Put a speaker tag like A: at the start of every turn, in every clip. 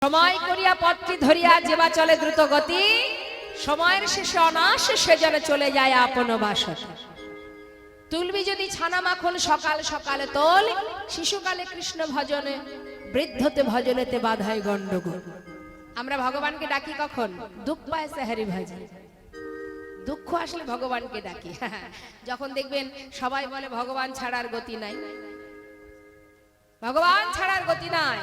A: সময় করিয়া পথটি ধরিয়া যেবা চলে দ্রুত গতি, সময়ের শেষে অনায়াসে সে যেন চলে যায় আপন বাসতে। তুলবি যদি ছানা মাখন সকাল সকালে তোল, শিশুকালে কৃষ্ণ ভজনে, বৃদ্ধতে ভজনেতে বাধায় গন্ডগোল। আমরা ভগবানকে ডাকি কখন? দুঃখ পায় সেহারি ভাজি, দুঃখ আসলে ভগবানকে ডাকি। যখন দেখবেন সবাই বলে ভগবান ছাড়ার গতি নাই, ভগবান ছাড়ার গতি নাই,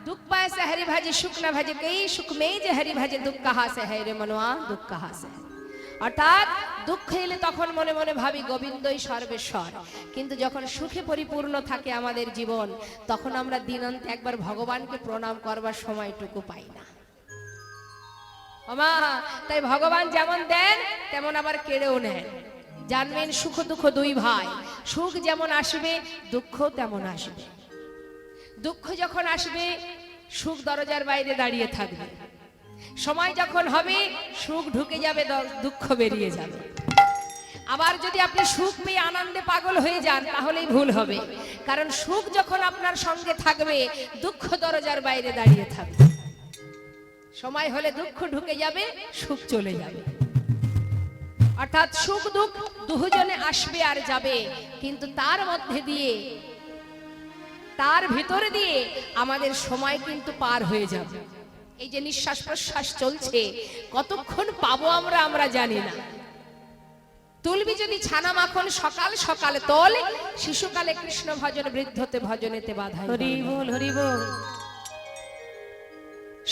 A: दुख पाए से हरि भाजी सुख न भाजे कई सुख में जे हरि भाजे दुख कहाँ से है रे मनवा दुख कहाँ से। অর্থাৎ দুঃখ এলে তখন মনে মনে ভাবি গোবিন্দই সর্বেশ্বর, কিন্তু যখন সুখে পরিপূর্ণ থাকে আমাদের জীবন, তখন আমরা দিনান্তে একবার ভগবানকে প্রণাম করবার সময়টুকু পাই না। ওমা, তাই ভগবান যেমন দেন তেমন আবার কেড়েও নেন। জানবেন সুখ দুঃখ দুই ভাই, সুখ যেমন আসবে দুঃখ তেমন আসবে। দুঃখ যখন আসবে সুখ দরজার বাইরে দাঁড়িয়ে থাকবে, সময় যখন হবে সুখ ঢুকে যাবে, দুঃখ বেরিয়ে যাবে। আবার যদি আপনি সুখ পেয়ে আনন্দে পাগল হয়ে যান তাহলেই ভুল হবে, কারণ সুখ যখন আপনার সঙ্গে থাকবে দুঃখ দরজার বাইরে দাঁড়িয়ে থাকবে। সময় হলে দুঃখ ঢুকে যাবে, সুখ চলে যাবে। অর্থাৎ সুখ দুঃখ দুজনে আসবে আর যাবে, কিন্তু তার মধ্যে দিয়ে, তার ভিতরে দিয়ে আমাদের সময় কিন্তু পার হয়ে যাবে। এই যে নিঃশ্বাস প্রশ্বাস চলছে, কতক্ষণ পাবো আমরা জানি না। তুলবি যদি ছানা মাখন সকাল সকালে তোল, শিশুকালে কৃষ্ণ ভজন, বৃদ্ধতে ভজনেতে বাধাই। হরি বল হরি বল।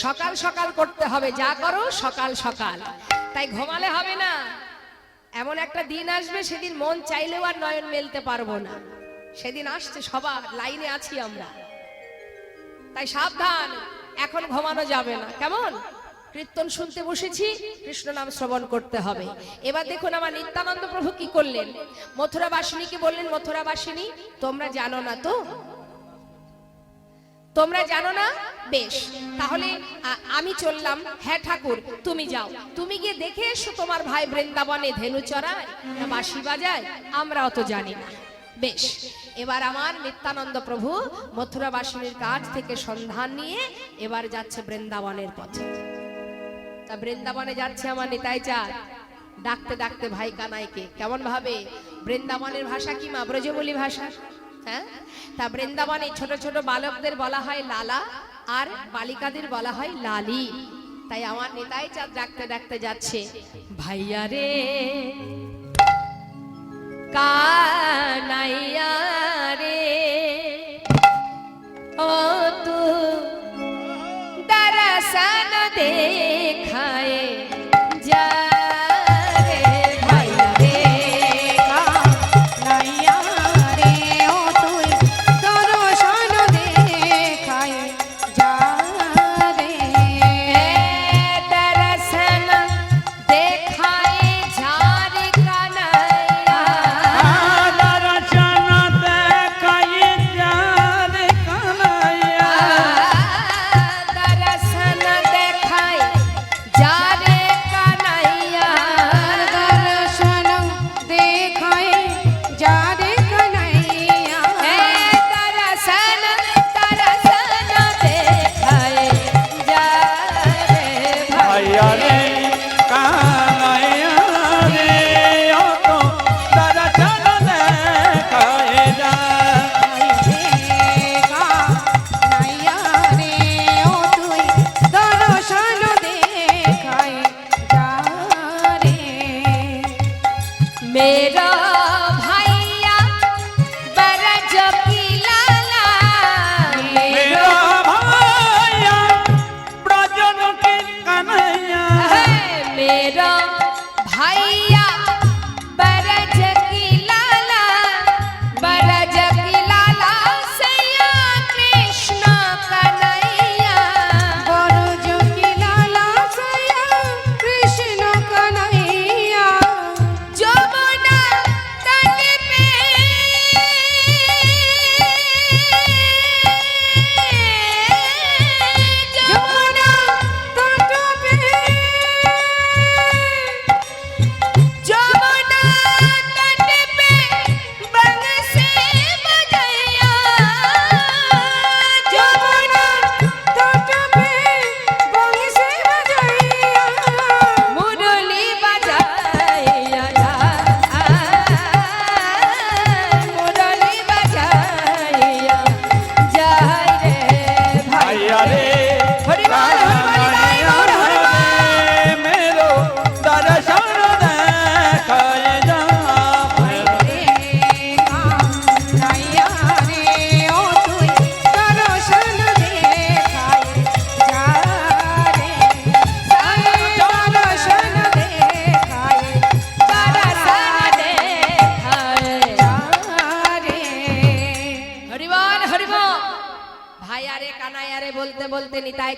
A: সকাল সকাল করতে হবে, যা করো সকাল সকাল। তাই ঘুমালে হবে না। এমন একটা দিন আসবে সেদিন মন চাইলেও আর নয়ন মেলতে পারবো না। সেদিন আসছে, সবার লাইনে আছি আমরা। তাই সাবধান, এখন ঘুমানো যাবে না। কেমন? কীর্তন শুনতে বসেছি, কৃষ্ণ নাম শ্রবণ করতে হবে। এবার দেখুন আমার নিত্যানন্দ প্রভু কি করলেন। মথুরাবাসিনীকে বললেন, মথুরাবাসিনী তোমরা জানো না তো? তোমরা জানো না? বেশ, তাহলে আমি চললাম। হ্যাঁ ঠাকুর, তুমি যাও, তুমি গিয়ে দেখে এসো তোমার ভাই বৃন্দাবনে ধেনু চড়ায় না বাঁশি বাজায়, আমরা অত জানি না। বেশ, এবার আমার নিত্যানন্দ প্রভু মথুরাবাসিনীর কাছ থেকে সন্ধান নিয়ে এবার যাচ্ছে বৃন্দাবনের পথে। তা বৃন্দাবনে যাচ্ছে আমার নিতাই চাঁদ, ডাকতে ডাকতে ভাই কানাইকে। কেমন ভাবে? বৃন্দাবনের ভাষা কি মা? ব্রজবুলি ভাষা। হ্যাঁ, তা বৃন্দাবনে ছোট ছোট বালকদের বলা হয় লালা, আর বালিকাদের বলা হয় লালি। তাই আমার নিতাই চাঁদ ডাকতে ডাকতে যাচ্ছে, ভাইয়া রে কানাইয়া রে, ও তু দরसन দেখায়ে যা রে, ভাইয়া রে কানাইয়া রে, ও তুই দরसन দেখায়ে যা রে, দরसन দেখায়ে যা রে কানাইয়া,
B: দরसन দেখায়ে যা রে কানাইয়া,
A: দরसन দেখায়ে যা রে কানাইয়া,
C: दर्शन देखाए जा रे कन्हैया,
A: दर्शन देखाए जा रे
B: ভাইয়া রে কানাইয়া রে, ও তো দরसन দেখায়ে যা।
C: कन्हैया रे ओ तुई दर्शन देखाए जा रे,
A: मेरा भैया बरज की लाला,
B: मेरा भाइया ब्रजन के कन्हैया,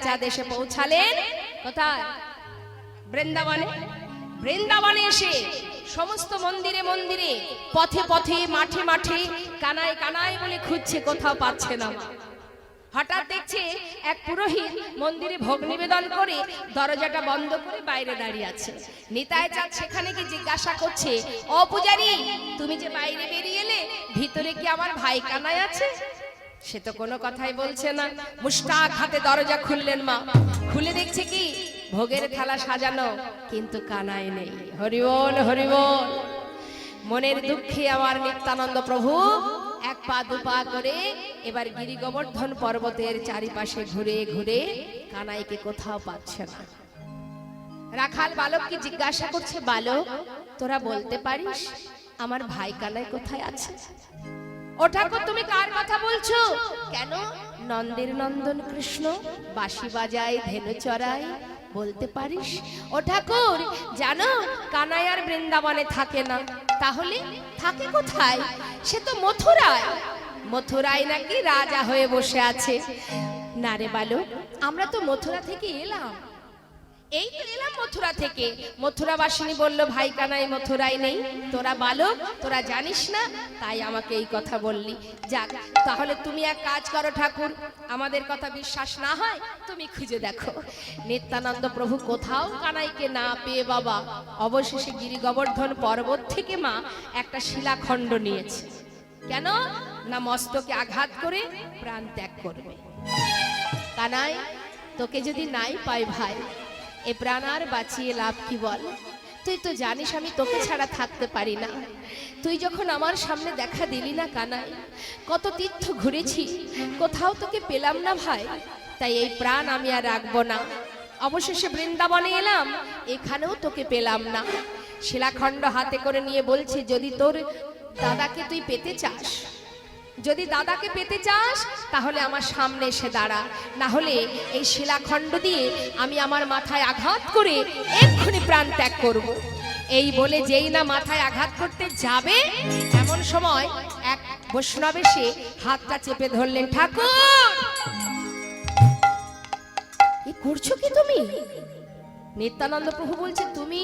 A: চাঁদ এসে পৌঁছালেন কোথায়? বৃন্দাবনে। বৃন্দাবনে এসে সমস্ত মন্দিরে মন্দিরে, পথে পথে, মাঠে মাঠে কানায় কানায় বলে খুঁজছে, কোথাও পাচ্ছে না। হঠাৎ দেখছে এক পুরোহিত মন্দিরে ভোগ নিবেদন করে দরজাটা বন্ধ করে বাইরে দাঁড়িয়ে আছে। নিতাই চাঁদ সেখানে গিয়ে জিজ্ঞাসা করছে, ও পূজারি, তুমি যে বাইরে বেরিয়ে এলে, ভিতরে কি আমার ভাই কানাই আছে? সে তো কোনো কথাই বলছে না। মুষ্টাক হাতে দরজা খুললেন মা। খুলে দেখছে কি, ভোগের থালা সাজানো, কিন্তু কানাই নেই। হরিবোল হরিবোল। মনের দুঃখে আমার নিত্যানন্দ প্রভু এক পা দু পা করে এবার গিরি গোবর্ধন পর্বতের চারিপাশে ঘুরে ঘুরে কানাইকে কোথাও পাচ্ছে না। রাখাল বালককে জিজ্ঞাসা করছে, বালক, তোরা বলতে পারিস আমার ভাই কানাই কোথায় আছে? ও ঠাকুর, তুমি কার কথা বলছো? কেন? নন্দের নন্দন কৃষ্ণ বাঁশি বাজায়, ধেনু চড়ায়, বলতে পারিস? ও ঠাকুর, জানো কানাই আর বৃন্দাবনে থাকে না। তাহলে থাকে কোথায়? সে তো মথুরায়। মথুরায় নাকি রাজা হয়ে বসে আছে। না রে বালক, আমরা তো মথুরা থেকে এলাম। এই তো এলাম মথুরা থেকে। মথুরাবাসিনী বলল ভাই কানাই মথুরায় নেই। তোরা বালক, তোরা জানিস না, তাই আমাকে এই কথা বললি। যাক, তাহলে তুমি এক কাজ করো ঠাকুর, আমাদের কথা বিশ্বাস না হয় তুমি খুঁজে দেখো। নিত্যানন্দ প্রভু কোথাও কানাইকে না পেয়ে বাবা অবশেষে গিরি গোবর্ধন পর্বত থেকে মা একটা শিলাখণ্ড নিয়েছে। কেন না মস্তকে আঘাত করে প্রাণ ত্যাগ করবে। কানাই, তোকে যদি নাই পাই ভাই, এ প্রাণ আর বাঁচিয়ে লাভ কি বল? তুই তো জানিস আমি তোকে ছাড়া থাকতে পারি না। তুই যখন আমার সামনে দেখা দিলি না কানাই, কত তীর্থ ঘুরেছি, কোথাও তোকে পেলাম না ভাই। তাই এই প্রাণ আমি আর রাখবো না। অবশেষে বৃন্দাবনে এলাম, এখানেও তোকে পেলাম না। শিলাখণ্ড হাতে করে নিয়ে বলছি, যদি তোর দাদাকে তুই পেতে চাস, যদি দাদাকে পেতে চাস, তাহলে আমার সামনে এসে দাঁড়া। না হলে এই শিলাখণ্ড দিয়ে আমি আমার মাথায় আঘাত করে এক্ষুনি প্রাণ ত্যাগ করব। এই বলে যেই না মাথায় আঘাত করতে যাবে, এমন সময় এক বৈষ্ণব এসে হাতটা চেপে ধরলেন। ঠাকুর, কি করছো কি তুমি? নিত্যানন্দ প্রভু বলছে, তুমি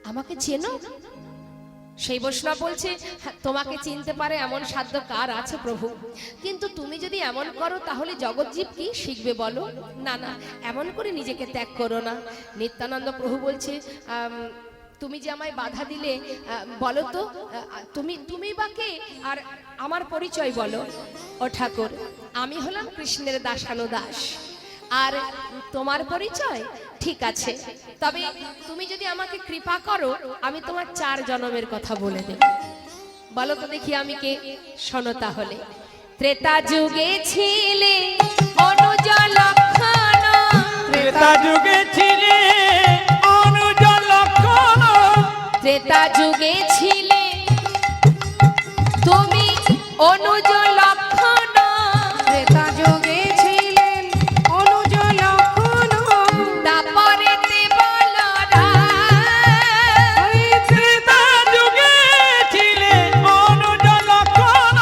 A: আমাকে চেনো? সেই বৈষ্ণব বলছে, তোমাকে চিনতে পারে এমন সাধ্য কার আছে প্রভু? কিন্তু তুমি যদি এমন করো তাহলে জগৎজীব কি শিখবে বলো? না না, এমন করে নিজেকে ত্যাগ করো না। নিত্যানন্দ প্রভু বলছে, তুমি যে আমায় বাধা দিলে, বলো তো তুমি বা কে, আর আমার পরিচয় বলো। ও ঠাকুর, আমি হলাম কৃষ্ণের দাসানুদাস। আর তোমার পরিচয়? ঠিক আছে, তবে তুমি যদি আমাকে কৃপা করো, আমি তোমার 4 জন্মের কথা বলে দেব। বলো তো দেখি আমি কে? শোনো তাহলে। ত্রেতা যুগে ছিলে অনুজ লক্ষণ,
B: ত্রেতা যুগে ছিলে অনুজ লক্ষণ,
A: ত্রেতা যুগে ছিলে তুমি অনুজ লক্ষণ,
C: ত্রেতা যুগে ছিলেন অনুজ লক্ষণ,
A: তারপরেতে বলরাম,
C: ওই
B: ত্রেতা যুগে ছিলে অনুজ লক্ষণ,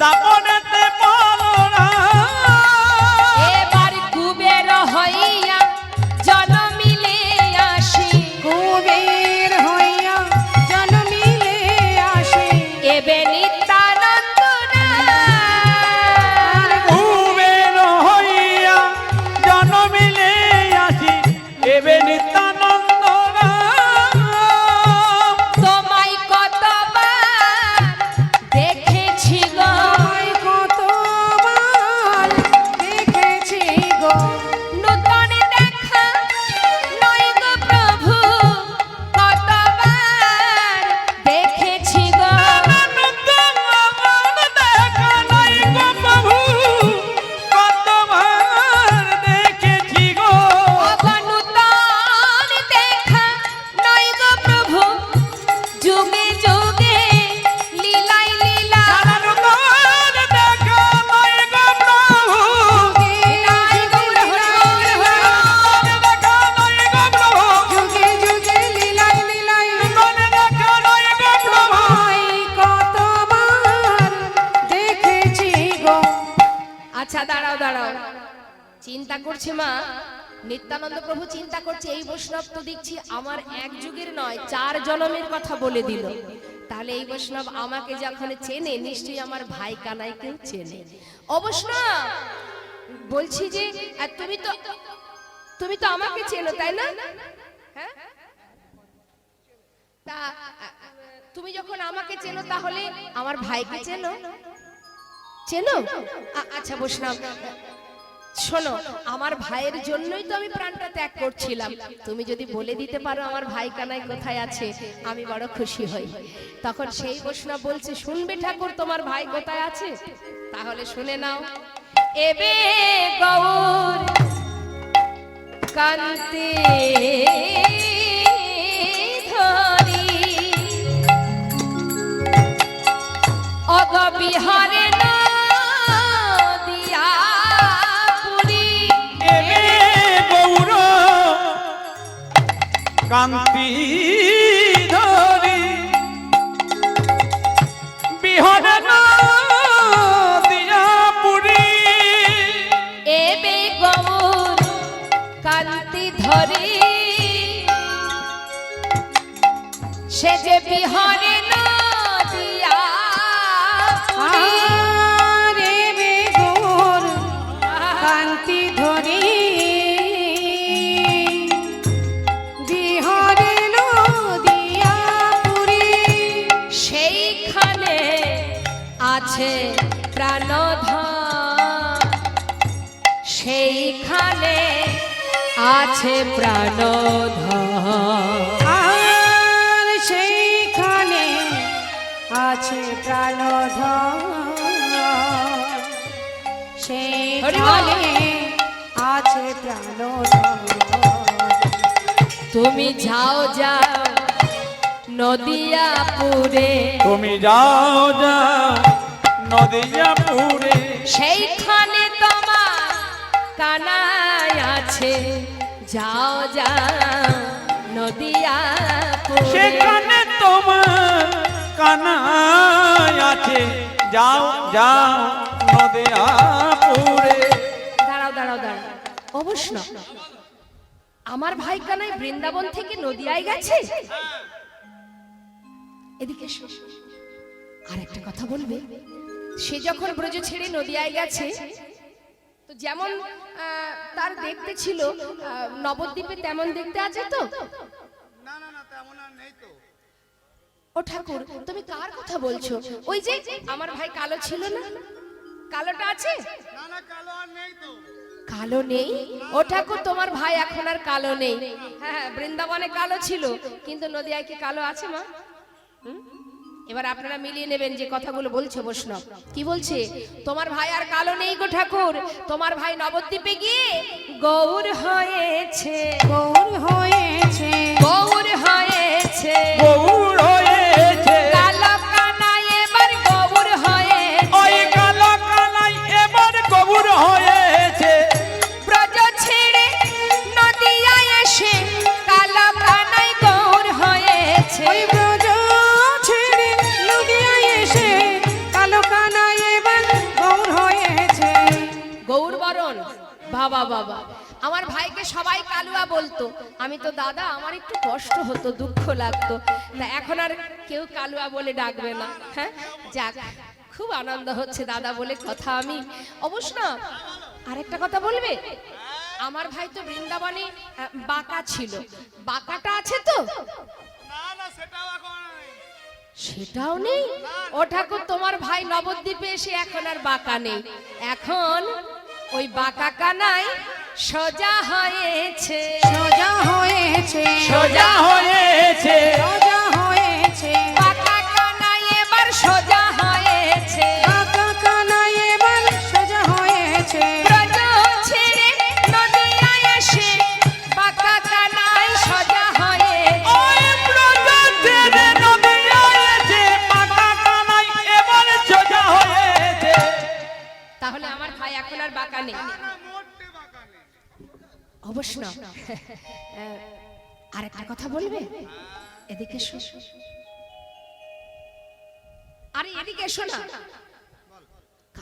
B: দাপনেতে বলরাম।
A: এবার কুবের হইয়া জনমিলে আসি,
C: কুবের হইয়া জন্মিলে আসে,
A: এবে নিত্যানন্দ নাম, চিন্তা করছে মা, নিত্যানন্দ প্রভু চিন্তা করছে এই বৈষ্ণব তো দেখছি আমার এক যুগের নয় 4 জনমের কথা বলে দিল, তাহলে এই বৈষ্ণব আমাকে যখন চেনে নিশ্চয়ই আমার ভাই কানাইকেও চেনে। ও বৈষ্ণব বলছি যে তুমি তো আমাকে চেনো তাই না? হ্যাঁ, তা তুমি যখন আমাকে চেনো তাহলে আমার ভাইকে চেনো? চেনো? আচ্ছা বৈষ্ণব শোনো, আমার ভাইয়ের জন্যই তো আমি প্রাণটা ত্যাগ করছিলাম, তুমি যদি বলে দিতে পারো আমার ভাই কানাই কোথায় আছে আমি বড় খুশি হই। তখন সেই বৈষ্ণব বলছে, শুনবে ঠাকুর তোমার ভাই কোথায় আছে? তাহলে শুনে নাও। এবে গৌর কান্তে ধরি অগবিহারে নদিয়া পুরী।
B: এবে গৌর কান্তি ধরি বিহরে নদিয়া পুরী।
A: এবে গৌর কান্তি ধরি সে যে বিহারে নদিয়া পুরী।
C: আরে বে গৌর কান্তি ধরি বিহরে নদিয়া পুরী।
A: সেইখানে আছে প্রাণধন, সেইখানে আছে প্রাণধন।
C: আর সেইখানে আছে প্রাণধন, সেইখানে আছে প্রাণধন।
A: তুমি যাও যাও নদিয়াপুরে,
B: তুমি যাও যাও নদিয়াপুরে।
A: সেইখানে তোমার কানাই আছে, যাও যাও নদিয়াপুরে।
B: সেখানে তোমার কানাই আছে, যাও যাও নদিয়াপুরে।
A: দাঁড়াও দাঁড়াও দাঁড়াও, অবশ্য আমার ভাই কানাই বৃন্দাবন থেকে নদিয়ায় গেছে? এদিকে এসো। আর একটা কথা বলবে, সে যখন ব্রজ ছেড়ে নদিয়ায় গেছে তো যেমন তার দেখতে ছিল নবদ্বীপে তেমন দেখতে আছে তো?
D: না না না তেমন আর নেই তো।
A: ও ঠাকুর তুমি কার কথা বলছো? ওই যে আমার ভাই কালো ছিল না, কালোটা আছে?
D: না না কালো আর নেই তো।
A: কালো নেই? ও ঠাকুর তোমার ভাই এখন আর কালো নেই। হ্যাঁ বৃন্দাবনে কালো ছিল, কিন্তু নদিয়ায় কি কালো আছে মা? এবার আপনারা মিলিয়ে নেবেন যে কথাগুলো বলছে বৈষ্ণব। কি বলছে? তোমার ভাই আর কালো নেই গো ঠাকুর, তোমার ভাই নবদ্বীপে গিয়ে গৌর হয়েছে,
C: গৌর হয়েছে,
A: গৌর হয়েছে,
B: গৌর হয়েছে।
A: কালো কানাই এবার গৌর হয়েছে,
B: ওই কালো কানাই এবার গৌর হয়েছে।
A: ব্রজ ছেড়ে নদিয়ায় এসে কালো কানাই গৌর হয়েছে।
C: ওই ব্রজ ছেড়ে নদিয়ায় এসে কালো কানাই এবার গৌর হয়েছে।
A: গৌর বরণ বাবা বাবা, আমার ভাইকে সবাই কালুয়া বলতো, আমি তো দাদা আমার একটু কষ্ট হতো, দুঃখ লাগতো, তা এখন আর কেউ কালুয়া বলে ডাকবে না। হ্যাঁ যাক, খুব আনন্দ হচ্ছে দাদা বলে কথা। আমি অবশ্য না আরেকটা কথা বলবে, আমার ভাই তো বৃন্দাবনে বাঁকা ছিল, বাঁকাটা আছে তো?
D: না না সেটাও এখন নেই।
A: সেটাও নেই? ও ঠাকুর তোমার ভাই নবদ্বীপে এসে এখন আর বাঁকা নেই, এখন ওই বাঁকা কানাই সোজা হয়েছে,
C: সোজা হয়েছে,
B: সোজা হয়েছে।
C: সোজা হয়েছে,
A: বাঁকা কানাই এবার সোজা হয়েছে,
C: বাঁকা কানাই এবার সোজা হয়েছে।
A: ব্রজ ছেড়ে নদিয়ায় এসে বাঁকা কানাই সোজা হয়েছে।
B: ওই ব্রজ ছেড়ে নদিয়ায় এসে বাঁকা কানাই এবার সোজা হয়েছে।
A: তাহলে আমার ভাই এখন আর বাঁকা নেই।
D: না মোটে বাঁকা নেই।
A: অবশ্য না। আর একটা কথা বলবে, এদিকে এসো। আরে এদিকে এসো না।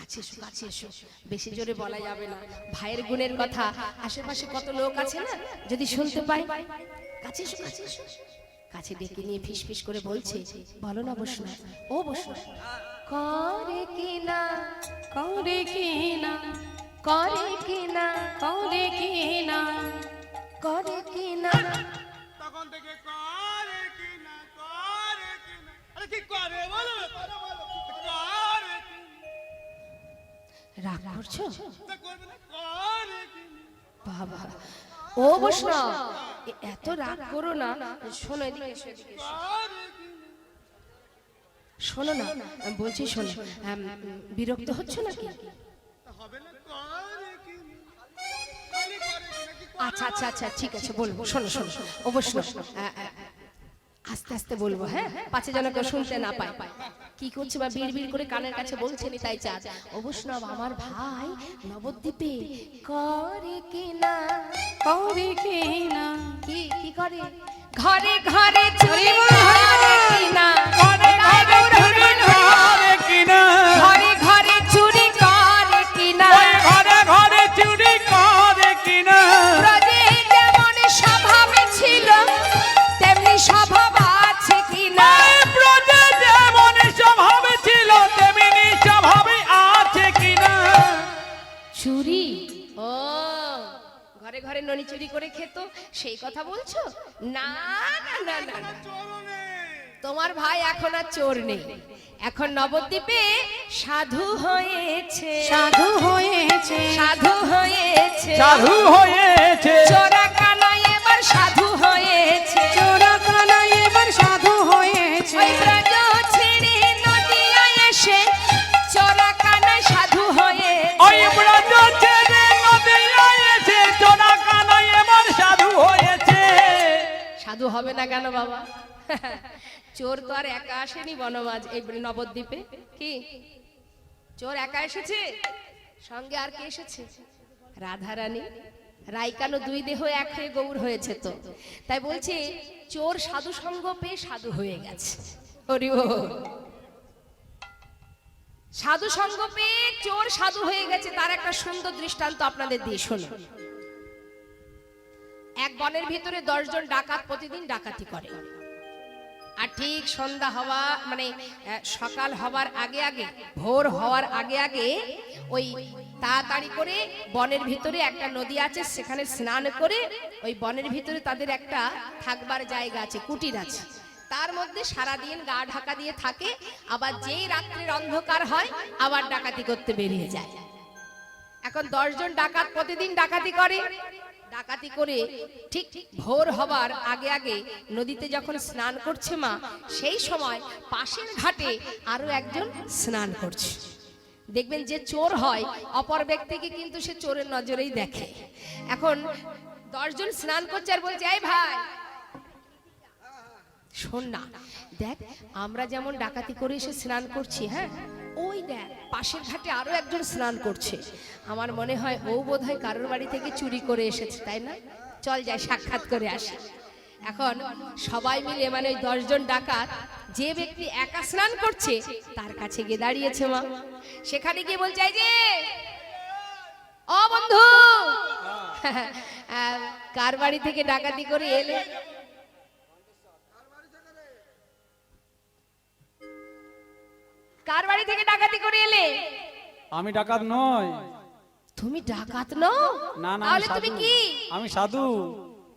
A: কাছে এসো, কাছে এসো। বেশি জোরে বলা যাবে না, ভাইয়ের গুণের কথা আশেপাশে কত লোক আছে না, যদি শুনতে পাই। কাছে এসো, কাছে এসো। কাছে ডেকে নিয়ে ফিস ফিস করে বলছে, বলো না বসনা, ও বসনা, করে কিনা,
C: করে কিনা,
A: করে কিনা,
C: করে কিনা,
A: করে কিনা।
D: তখন থেকে করে কিনা, করে কিনা। আরে কি করে বলো, করে বলো। করে কিনা।
A: রাগ করছো?
D: তা করবে না, করে কিনা।
A: বাবা, ও বসনা, এত রাগ করো না। শোনো, এদিকে এসো, এদিকে এসো।
D: করে কিনা।
A: শোনো না, আমি বলছি শোনো, বিরক্ত হচ্ছ নাকি?
D: তা হবে না, করে কিনা। খালি করে কিনা, কি করে
A: আচ্ছা আচ্ছা আচ্ছা, ঠিক আছে, বলবো। শোনো শোনো, অবশ্যই আস্তে আস্তে বলবো, হ্যাঁ, পাছে যেন কেউ শুনতে না পায়। কি করছে বা বিড় বিড় করে কানের কাছে বলছেনি, তাই চাঁদ, অবশ্যই আমার ভাই নবদ্বীপে করে কিনা,
C: করে কিনা,
A: কি কি করে, ঘরে ঘরে চুরি করে কিনা,
B: ঘরে ঘরে চুরি করে কিনা,
A: ঘরে ঘরে চুরি করে কিনা,
B: ঘরে ঘরে চুরি করে কিনা,
A: ব্রজে যেমন স্বভাবে ছিল তেমনি স্বভাব আছে কিনা,
B: ব্রজে যেমন স্বভাব ছিল তেমনি স্বভাবে আছে কিনা।
A: চুরি, ও ঘরে ঘরে ননি চুরি করে খেত, সেই কথা বলছো? না না না না না,
D: চোরও নেই।
A: তোমার ভাই এখন আর চোর নেই, এখন নবদ্বীপে সাধু হয়েছে,
C: সাধু হয়েছে,
A: সাধু হয়েছে,
B: সাধু হয়েছে,
A: চোরা কানাই এবার সাধু হয়েছে,
C: চোরা কানা এবার সাধু হয়েছে,
A: ওই ব্রজ ছেড়ে নদিয়ায় এসে চোরা কানাই সাধু হয়েছে,
B: ওই ব্রজ ছেড়ে নদিয়ায় এসে চোরা কানাই এবার সাধু হয়েছে।
A: সাধু হবে না কেন বাবা? চোর তো আর একা আসেনি বনমাজ এই নবদ্বীপে, কি চোর একা এসেছে? সঙ্গে আর কে এসেছে? রাধারানী, রাইকানো দুই দেহ এক হয়ে গৌর হয়েছে তো, তাই বলছে চোর সাধু সঙ্গ পেয়ে সাধু হয়ে গেছে। হরি বল। সাধু সঙ্গ পেয়ে চোর সাধু হয়ে গেছে, তার একটা সুন্দর দৃষ্টান্ত আপনাদের দিয়ে শোনো। এক বনের ভিতরে 10 জন ডাকাত প্রতিদিন ডাকাতি করে, আর ঠিক সন্ধ্যা হওয়া মানে সকাল হওয়ার আগে আগে, ভোর হওয়ার আগে আগে ওই তাড়াতাড়ি করে বনের ভিতরে একটা নদী আছে, সেখানে স্নান করে ওই বনের ভিতরে তাদের একটা থাকবার জায়গা আছে, কুটির আছে, তার মধ্যে সারাদিন গা ঢাকা দিয়ে থাকে, আবার যেই রাত্রির অন্ধকার হয় আবার ডাকাতি করতে বেরিয়ে যায়। এখন 10 জন ডাকাত প্রতিদিন ডাকাতি করে, ডাকাতি করে ঠিক ভোর হবার আগে আগে নদীতে যখন স্নান করছে মা, সেই সময় পাশের ঘাটে আরো একজন স্নান করছে। দেখবেন যে চোর হয় অপর ব্যক্তিকে কিন্তু সে চোরের নজরেই দেখে। এখন 10 জন স্নান করছে আর বলছে, এই ভাই শোন না, দেখ আমরা যেমন ডাকাতি করে এসে স্নান করছি, হ্যাঁ ওই দেখ পাশের ঘাটে আরো একজন স্নান করছে, আমার মনে হয় ও বোধহয় কারোর বাড়ি থেকে চুরি করে এসেছে, তাই না? চল যাই সাক্ষাৎ করে আসি। এখন সবাই মিলে মানে ওই 10 জন ডাকাত, যে ব্যক্তি একা স্নান করছে তার কাছে গিয়ে দাঁড়িয়েছে মা, সেখানে গিয়ে বলছে, এই যে ও বন্ধু, কার বাড়ি থেকে ডাকাতি করে এলে? কার বাড়ি থেকে ডাকাতি করে এলে?
B: আমি ডাকাত নই।
A: তুমি ডাকাত নও?
B: না না,
A: তাহলে
B: আমি
A: তুমি
B: সাধু।
A: কি?
B: আমি সাধু।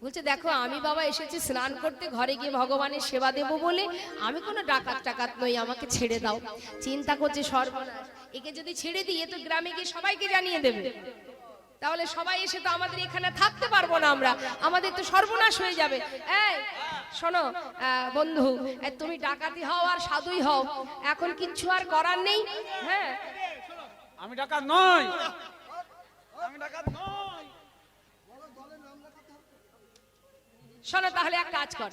A: বলছে, দেখো আমি বাবা এসেছি স্নান করতে, ঘরে গিয়ে ভগবানের সেবা দেব বলে, আমি কোনো ডাকাত টাকাত নই, আমাকে ছেড়ে দাও। চিন্তা করছে সর্বনাশ, একে যদি ছেড়ে দিই এ তো গ্রামে গিয়ে সবাইকে জানিয়ে দেবে, তাহলে সবাই এসে তো আমাদের এখানে থাকতে পারবো না, আমরা আমাদের তো সর্বনাশ হয়ে যাবে। এই শোনো বন্ধু, তুমি ডাকাতি হও আর সাধুই হও, এখন কিচ্ছু আর করার নেই। হ্যাঁ
B: আমি ডাকাত নই। আমি ডাকাত নই।
A: শোনো, তাহলে এক কাজ কর,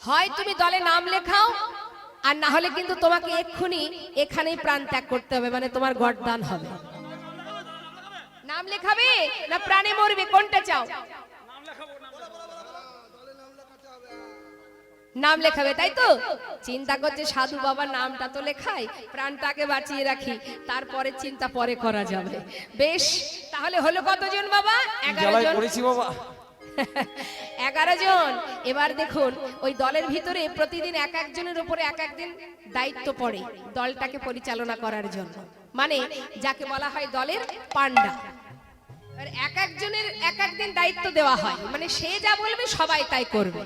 A: হয় তুমি দলে নাম লেখাও, আর না হলে কিন্তু তোমাকে এক্ষুনি এখানেই প্রাণ ত্যাগ করতে হবে, মানে তোমার গডদান হবে। নাম লেখাবে না প্রাণে মরবে, কোনটা চাও? নাম লেখাবে, তাই তো? চিন্তা করছে সাধু বাবার নামটা তো লেখাই, প্রাণটাকে বাঁচিয়ে রাখি, তারপরে চিন্তা পরে করা যাবে। বেশ, তাহলে হলো কতজন বাবা? 11
B: জ্বালায়
A: জন।
B: পড়েছি বাবা।
A: 11 জন। এবার দেখুন, ওই দলের ভিতরে প্রতিদিন এক একজনের উপরে এক একদিন দায়িত্ব পড়ে দলটাকে পরিচালনা করার জন্য, মানে যাকে বলা হয় দলের পান্ডা। আর এক একজনের এক একদিন দায়িত্ব দেওয়া হয়, মানে সে যা বলবে সবাই তাই করবে।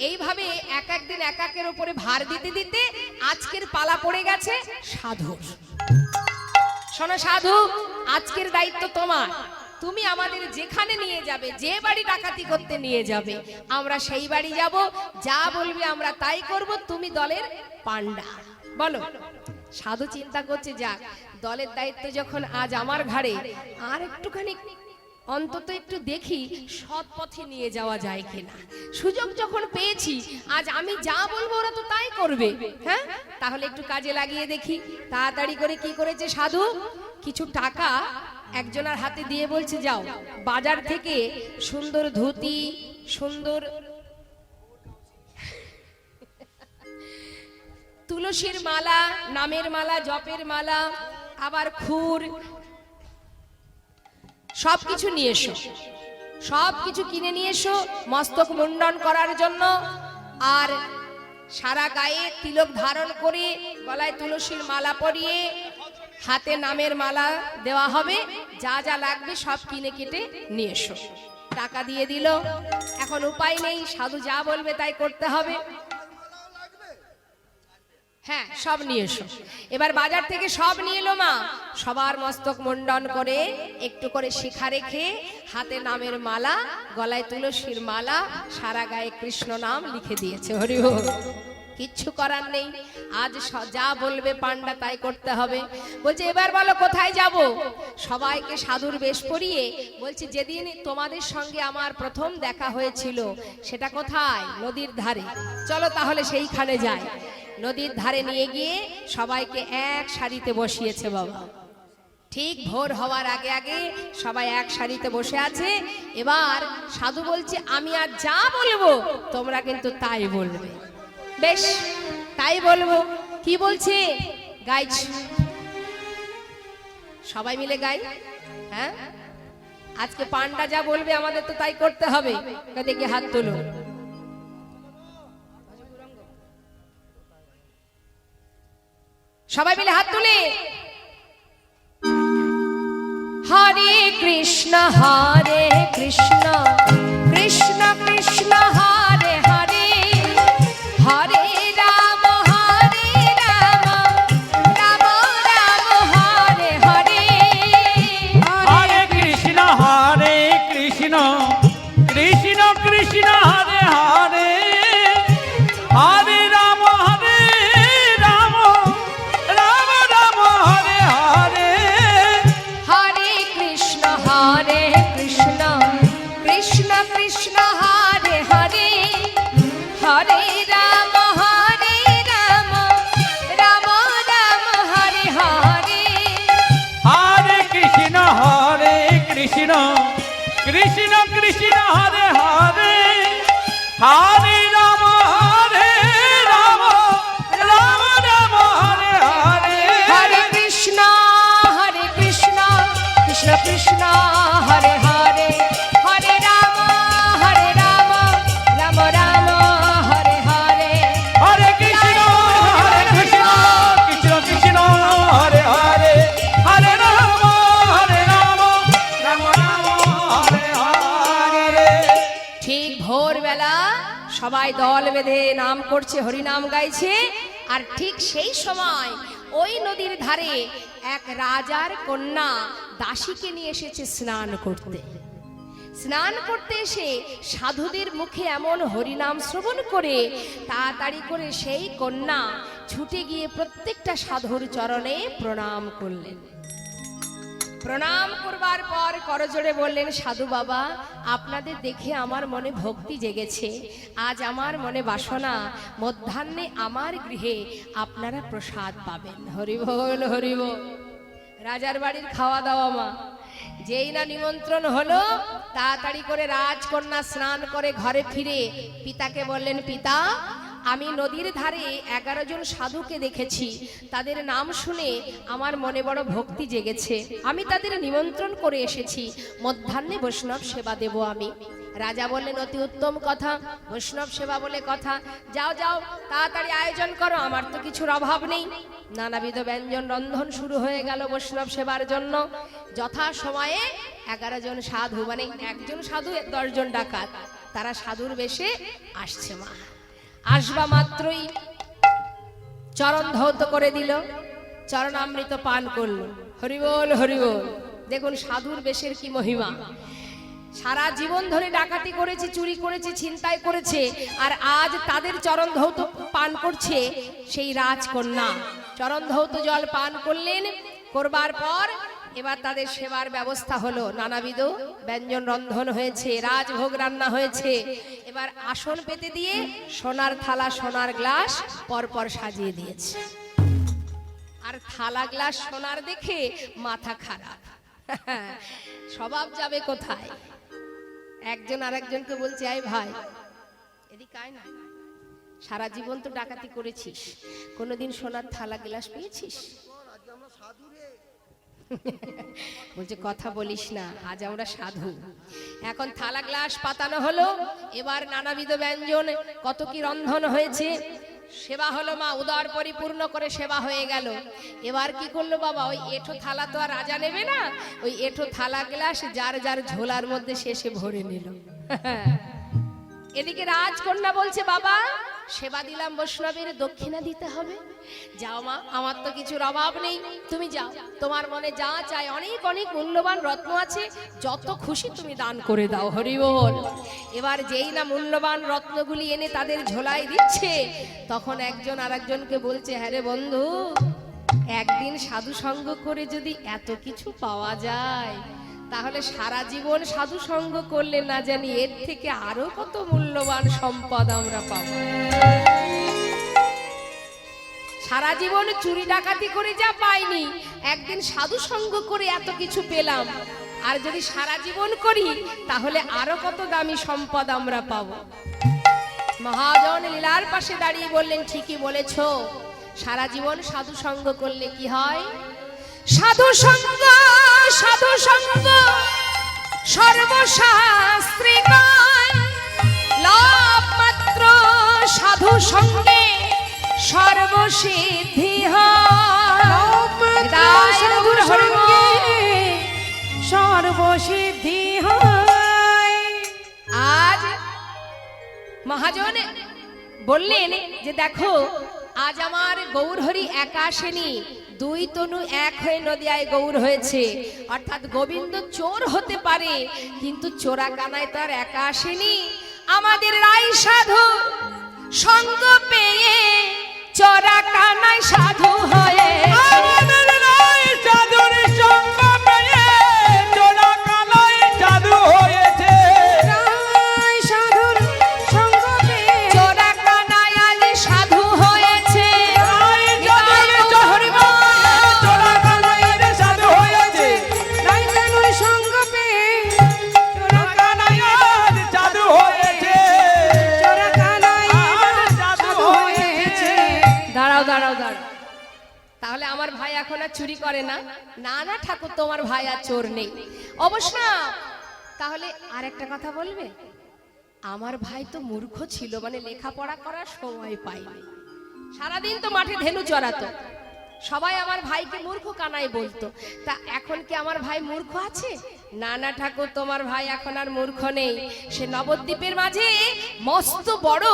A: এইভাবে এক একদিন এক একের উপরে ভার দিতে দিতে আজকের পালা পড়ে গেছে সাধুর। শোনো সাধু, আজকের দায়িত্ব তোমার। তুমি আমাদের যেখানে নিয়ে যাবে, যে বাড়ি ডাকাতি করতে নিয়ে যাবে, আমরা সেই বাড়ি যাব, যা বলবে আমরা তাই করব, তুমি দলের পান্ডা। বলো। সাধু চিন্তা করছে, যাক, দলের দায়িত্ব যখন আজ আমার ঘাড়ে, আর একটুখানি অন্তত একটু দেখি সৎ পথে নিয়ে যাওয়া যায় কিনা। সুযোগ যখন পেয়েছি, আজ আমি যা বলবো ওরা তো তাই করবে। হ্যাঁ, তাহলে একটু কাজে লাগিয়ে দেখি। তাড়াতাড়ি করে কি করেছে সাধু, কিছু টাকা একজনের হাতে দিয়ে বলছে, যাও বাজার থেকে সুন্দর ধুতি, সুন্দর তুলসীর মালা, নামের মালা, জপের মালা, আবার খুর, সবকিছু নিয়ে এসো। সবকিছু কিনে নিয়ে এসো মস্তক মুন্ডন করার জন্য। আর সারা গায়ে তিলক ধারণ করে, গলায় তুলসীর মালা পরিয়ে, হাতে নামের মালা দেওয়া হবে। যা যা লাগবে সব কিনে কেটে নিয়ে এসো। টাকা দিয়ে দিল। এখন উপায় নেই, সাধু যা বলবে তাই করতে হবে। হ্যাঁ, সব নিয়ে এসো। এবার বাজার থেকে সব নিয়ে এলো মা। সবার মস্তক মুন্ডন করে, একটু করে শিখা রেখে, হাতে নামের মালা, গলায় তুলসীর মালা, সারা গায়ে কৃষ্ণ নাম লিখে দিয়েছে। হরি বল। কিচ্ছু করার নেই, আজ যা বলবে পান্ডা তাই করতে হবে। বলছে, এবার বলো কোথায় যাব? সবাইকে সাধুর বেশ পরিয়ে বলছে, যেদিন তোমাদের সঙ্গে আমার প্রথম দেখা হয়েছিল সেটা কোথায়? নদীর ধারে। চলো তাহলে সেইখানে যাই। নদীর ধারে নিয়ে গিয়ে সবাইকে এক সারিতে বসিয়েছে বাবা। ঠিক ভোর হওয়ার আগে আগে সবাই এক সারিতে বসে আছে। এবার সাধু বলছে, আমি আর যা বলবো তোমরা কিন্তু তাই বলবে। বেশ, তাই বলবো। কি বলছে? গাইছ, সবাই মিলে গাই। হ্যাঁ, আজকে পান্ডা যা বলবে আমাদের তো তাই করতে হবে। দেখি হাত তোলো। সবাই মিলে হাত তুলে হরে কৃষ্ণ হরে কৃষ্ণ কৃষ্ণ কৃষ্ণ হরে হরে, হরে রাম হরে রাম, রাম রাম হরে হরে।
B: হরে কৃষ্ণ কৃষ্ণ কৃষ্ণ হরে হরে, হরে রাম রাম, রাম রাম হরে হরে।
A: হরে কৃষ্ণ কৃষ্ণ কৃষ্ণ কৃষ্ণ হরে হরে, হরে রাম রাম, রাম রাম হরে হরে।
B: হরে কৃষ্ণ কৃষ্ণ কৃষ্ণ হরে হরে, হরে রাম রাম, রাম রাম হরে হরে।
A: হরে কৃষ্ণ কৃষ্ণ কৃষ্ণ হরে হরে, হরে রাম রাম, রাম রাম হরে হরে।
B: হরে কৃষ্ণ কৃষ্ণ কৃষ্ণ হরে হরে, হরে রাম রাম, রাম রাম হরে হরে।
A: ঠিক ভোরবেলা সবাই দল বেঁধে নাম করছে, হরি নাম গাইছে। আর ঠিক সেই সময় ওই নদীর ধারে এক রাজার কন্যা দাসীকে নিয়ে এসেছে স্নান করতে। স্নান করতে এসে সাধুদের মুখে এমন হরিনাম শ্রবণ করে তাড়াতাড়ি করে সেই কন্যা ছুটে গিয়ে প্রত্যেকটা সাধুর চরণে প্রণাম করলেন। প্রণাম করবার পর করজোড়ে বললেন, সাধু বাবা, আপনাদের দেখে আমার মনে ভক্তি জেগেছে। আজ আমার মনে বাসনা, মধ্যাহ্নে আমার গৃহে আপনারা প্রসাদ পাবেন। হরি বল হরি বল। রাজার বাড়ির খাওয়া দাওয়া মা, যেই না নিমন্ত্রণ হলো, তাড়াতাড়ি করে রাজকন্যা স্নান করে ঘরে ফিরে পিতাকে বললেন, পিতা আমি নদীর ধারে 11 জন সাধুকে দেখেছি, তাদের নাম শুনে আমার মনে বড় ভক্তি জেগেছে। আমি তাদের নিমন্ত্রণ করে এসেছি, মধ্যাহ্নে বৈষ্ণব সেবা দেব আমি। রাজা বললেন, অতি উত্তম কথা, বৈষ্ণব সেবা বলে কথা, যাও যাও তাড়াতাড়ি আয়োজন করো, আমার তো কিছুর অভাব নেই। নানাবিধ ব্যঞ্জন রন্ধন শুরু হয়ে গেল বৈষ্ণব সেবার জন্য। যথা সময়ে 11 জন সাধু, মানে একজন সাধু 10 জন ডাকাত, তারা সাধুর বেশে আসছে। মা আসবা মাত্রই চরণ ধৌত করে দিল, চরণামৃত পান করলো। হরিবোল হরিবোল। দেখুন সাধুর বেশের কি মহিমা। সারা জীবন ধরে ডাকাতি করেছে, চুরি করেছে, ছিনতাই করেছে, আর আজ তাদের চরণ ধৌত পান করছে সেই রাজকন্যা। চরণ ধৌত জল পান করলেন, করবার পর এবার তাদের সেবার ব্যবস্থা হলো। নানাবিধ ব্যঞ্জন রন্ধন হয়েছে, রাজভোগ রান্না হয়েছে। এবার আসন পেতে দিয়ে সোনার থালা, সোনার গ্লাস পরপর সাজিয়ে দিয়েছে। আর থালা গ্লাস সোনার দেখে মাথা খারাপ, স্বভাব যাবে কোথায়। একজন আরেকজনকে বলছে, আয় ভাই এদিকে আয় না, সারা জীবন তো ডাকাতি করেছিস, কোনোদিন সোনার থালা গ্লাস পেয়েছিস? বলছে, কথা বলিস না, আজ আমরা সাধু। এখন থালা গ্লাস পাতানো হলো, এবার নানাবিধ ব্যঞ্জন কত কি রন্ধন হয়েছে, সেবা হলো। মা উদর পরিপূর্ণ করে সেবা হয়ে গেল। এবার কি করলো বাবা, ওই এঁঠো থালা তো আর রাজা নেবে না, ওই এঁঠো থালা গ্লাস যার যার ঝোলার মধ্যে শেষে ভরে নিল। এদিকে রাজকন্যা বলছে, বাবা সেবা দিলাম, বৈষ্ণবের দক্ষিণা দিতে হবে। যাও মা, আমার তো কিছুর অভাব নেই, তুমি যাও, তোমার মনে যা চাই, অনেক অনেক মূল্যবান রত্ন আছে, যত খুশি তুমি দান করে দাও। হরি বল। এবার যেই না মূল্যবান রত্নগুলি এনে তাদের ঝোলায় দিচ্ছে, তখন একজন আরেকজনকে বলছে, হ্যাঁ রে বন্ধু, একদিন সাধু সঙ্গ করে যদি এত কিছু পাওয়া যায়, তাহলে সারা জীবন সাধু সঙ্গ করলে না জানি এর থেকে আরো কত মূল্যবান সম্পদ আমরা পাবো। সারা জীবন চুরি ডাকাতি করে যা পাইনি, একদিন সাধু সঙ্গ করে এত কিছু পেলাম, আর যদি সারা জীবন করি তাহলে আরো কত দামি সম্পদ আমরা পাবো। মহাজন লীলার পাশে দাঁড়িয়ে বললেন, ঠিকই বলেছো, সারা জীবন সাধু সঙ্গ করলে কি হয়? সাধু সঙ্গ, সাধু সঙ্গ সর্বশাস্ত্রে নয়, লাভ মাত্র সাধু সঙ্গে সর্বসিদ্ধি
C: সর্বসিদ্ধি হয়।
A: আজ মহাজন বললেন যে দেখো, আজ আমার গৌরহরি একা আসেনি, দুই তনু এক হয়ে নদিয়ায় গৌর হয়েছে। অর্থাৎ গোবিন্দ চোর হতে পারে, কিন্তু চোরা কানায় তো আর একা আসেনি। আমাদের রাই সাধু সঙ্গ পেয়ে চোরা কানায় সাধু হয়ে,
B: আমাদের নাই সাধুর সঙ্গ পেয়ে চোরা কানায় সাধু হয়েছে।
C: রাই সাধুর সঙ্গ পেয়ে
A: চোরা কানায় আজ সাধু হয়েছে।
B: চোরা কানায় সাধু হয়েছে।
C: রাই সাধুর সঙ্গ পেয়ে
B: চোরা কানায় সাধু হয়েছে।
C: চোরা কানায়
B: সাধু হয়েছে।
A: দাঁড়াও দাঁড়াও দাঁড়াও, তাহলে আমার ভাই এখন আর চুরি করে না? না না ঠাকুর, তোমার ভাই আর চোর নেই। অবশ্য না। তাহলে আর একটা কথা বলবে, আমার ভাই তো মূর্খ ছিল, মানে লেখাপড়া করার সময় পাইনি, সারাদিন তো মাঠে ধেনু চড়াতো, সবাই আমার ভাইকে মূর্খ কানাই বলতো। তা এখন কি আমার ভাই মূর্খ আছে? না না ঠাকুর, তোমার ভাই এখন আর মূর্খ নেই, সে নবদ্বীপের মাঝে মস্ত বড়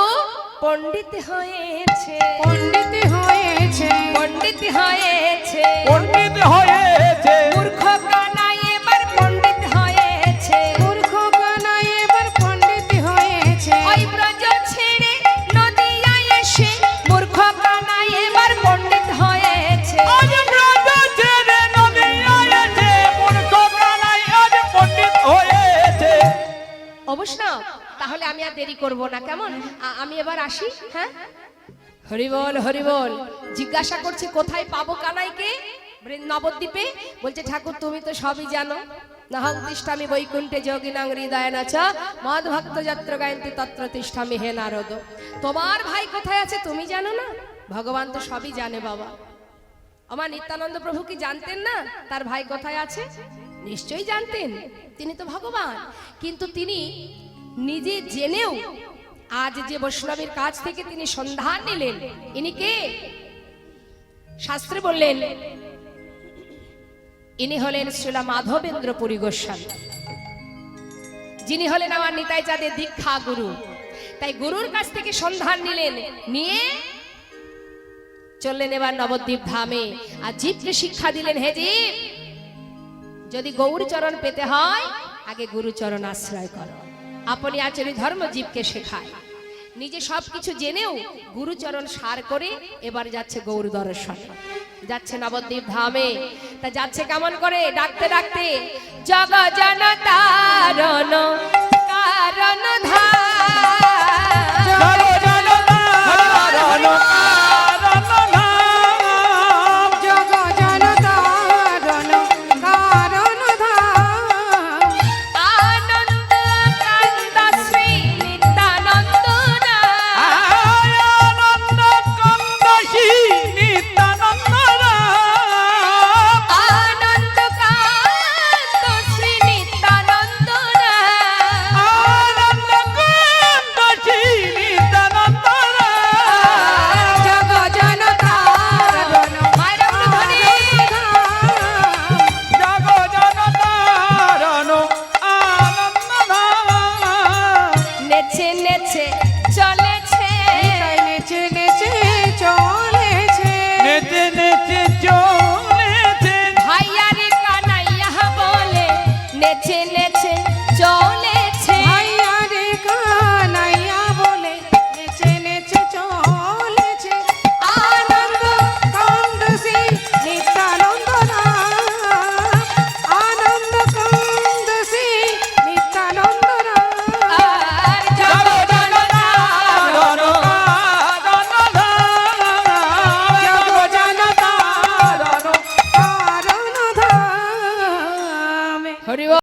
A: পণ্ডিত হয়েছে।
C: পণ্ডিত হয়েছে,
A: পণ্ডিত হয়েছে,
B: পণ্ডিত হয়েছে।
A: মূর্খ কানাই এবার পণ্ডিত হয়েছে।
C: মূর্খ কানাই এবার পণ্ডিত হয়েছে।
A: ওই ব্রজ ছেড়ে নদিয়ায় এসে মূর্খ কানাই এবার পণ্ডিত হয়েছে।
B: আজ ব্রজ ছেড়ে নদিয়ায় এসে মূর্খ কানাই আজ পণ্ডিত হয়েছে।
A: অবশ্য না। তাহলে আমি আর দেরি করব না, কেমন? আমি এবার আসি। হ্যাঁ, হরিবল হরিবল। জিজ্ঞাসা করছি কোথায় পাবো কানাইকে? নবদ্বীপে। বলছে ঠাকুর তুমি তো সবই জানো, নাহং তিষ্ঠামি বৈকুণ্ঠে যোগিনাং হৃদয়ান চ মদ ভক্ত যত্র গায়ন্তি তত্র তিষ্ঠামি হে নারদ। তোমার ভাই কোথায় আছে তুমি জানো না? ভগবান তো সবই জানে বাবা। আমার নিত্যানন্দ প্রভু কি জানতেন না তার ভাই কোথায় আছে? নিশ্চয়ই জানতেন, তিনি তো ভগবান। কিন্তু তিনি নিজে জেনেও আজ যে বৈষ্ণবের কাছ থেকে তিনি সন্ধান নিলেন, ইনি কে? শাস্ত্রে বললেন ইনি হলেন শ্রীলা মাধবেন্দ্র পুরী গোস্বামী, যিনি হলেন আমার নিতাই চাঁদের দীক্ষা গুরু। তাই গুরুর কাছ থেকে সন্ধান নিলেন, নিয়ে চললেন এবার নবদ্বীপ ধামে। আর জীবকে শিক্ষা দিলেন, হে জীব, যদি গৌর চরণ পেতে হয় আগে গুরু চরণ আশ্রয় করো। আপনি আচরণ ধর্ম জীবকে শেখায়। নিজে সবকিছু জেনেও গুরুচরণ সার করে এবার যাচ্ছে গৌর দর্শন, যাচ্ছে নবদ্বীপ ধামে। তা যাচ্ছে কেমন করে? ডাকতে ডাকতে জগ জন তারণ কারণ ধাম,
C: জগ জন তারণ কারণ ধাম,
A: আনন্দ কান্দ শ্রী নিত্যানন্দ নাম।
B: আনন্দ কন্দ শ্রী নিত্যানন্দ রাম।
A: আনন্দ কান্ত শ্রী নিত্যানন্দ নাম।
B: আনন্দ কন্দ শ্রী নিত্যানন্দ রাম।
C: জগ জন তারণ
A: মায়েরা বলো ধ্বনি।
B: জগ জন তারণ আনন্দ ধাম।
A: নেচে নেচে চলেছে,
C: নিতাই নেচে নেচে চলেছে,
B: নেচে নেচে চলেছে।
A: ভাইয়ারে কানাইয়া বলে নেচে নেচে চলে